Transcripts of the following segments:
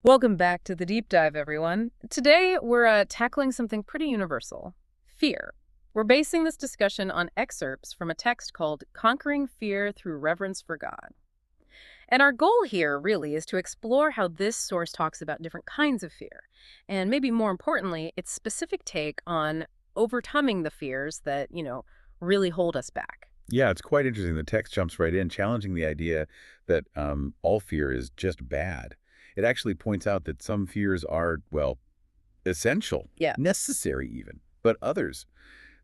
Welcome back to the deep dive, everyone. Today, we're tackling something pretty universal: fear. We're basing this discussion on excerpts from a text called Conquering Fear Through Reverence for God. And our goal here really is to explore how this source talks about different kinds of fear, and maybe more importantly, its specific take on overcoming the fears that, really hold us back. Yeah, it's quite interesting. The text jumps right in, challenging the idea that all fear is just bad. It actually points out that some fears are, well, essential, Yeah. necessary even, but others,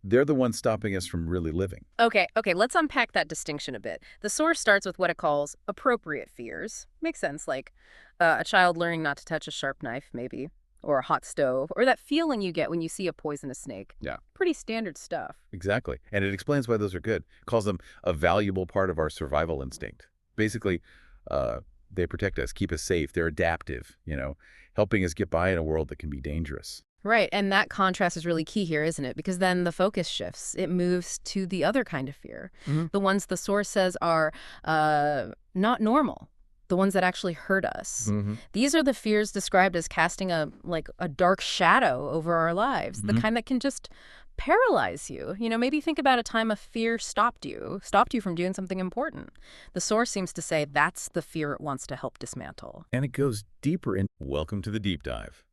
they're the ones stopping us from really living. Okay, let's unpack that distinction a bit. The source starts with what it calls appropriate fears. Makes sense, like a child learning not to touch a sharp knife, maybe, or a hot stove, or that feeling you get when you see a poisonous snake. Yeah, Pretty standard stuff. exactly. And it explains why those are good. Calls them a valuable part of our survival instinct. Basically, uh, they protect us, keep us safe. They're adaptive, helping us get by in a world that can be dangerous. Right, and that contrast is really key here, isn't it? Because then the focus shifts. It moves to the other kind of fear. Hmm. The ones the source says are not normal. The ones that actually hurt us. Hmm. These are the fears described as casting a dark shadow over our lives, the Hmm. kind that can just paralyze you. Maybe think about a time a fear stopped you from doing something important. The source seems to say that's the fear it wants to help dismantle. And it goes deeper in. Welcome to the deep dive.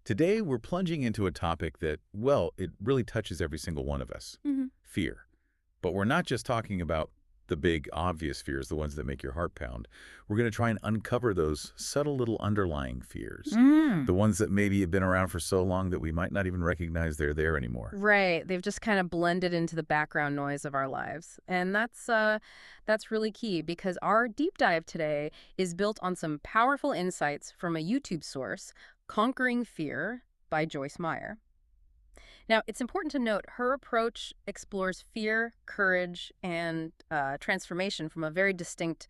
Today, we're plunging into a topic that, well, it really touches every single one of us: Hmm. fear. But we're not just talking about the big, obvious fears, the ones that make your heart pound. We're going to try and uncover those subtle little underlying fears, Mm. the ones that maybe have been around for so long that we might not even recognize they're there anymore. Right. They've just kind of blended into the background noise of our lives. And that's really key because our deep dive today is built on some powerful insights from a YouTube source, Conquering Fear by Joyce Meyer. Now, it's important to note her approach explores fear, courage, and transformation from a very distinct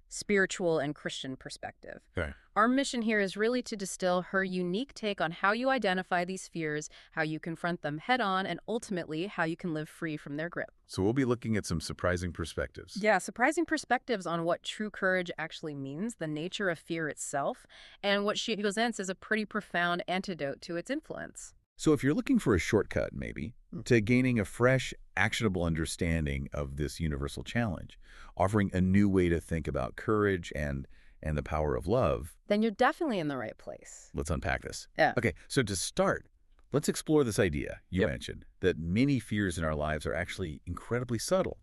spiritual and Christian perspective. Okay. Our mission here is really to distill her unique take on how you identify these fears, how you confront them head on, and ultimately how you can live free from their grip. So we'll be looking at some surprising perspectives. Yeah, surprising perspectives on what true courage actually means, the nature of fear itself, and what she presents as a pretty profound antidote to its influence. So if you're looking for a shortcut, maybe, to gaining a fresh, actionable understanding of this universal challenge, offering a new way to think about courage and the power of love, Then you're definitely in the right place. let's unpack this. Yeah. Okay, so to start, let's explore this idea you Yep. mentioned, that many fears in our lives are actually incredibly subtle,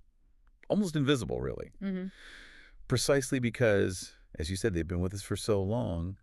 almost invisible, really. Hmm. Precisely because, as you said, they've been with us for so long,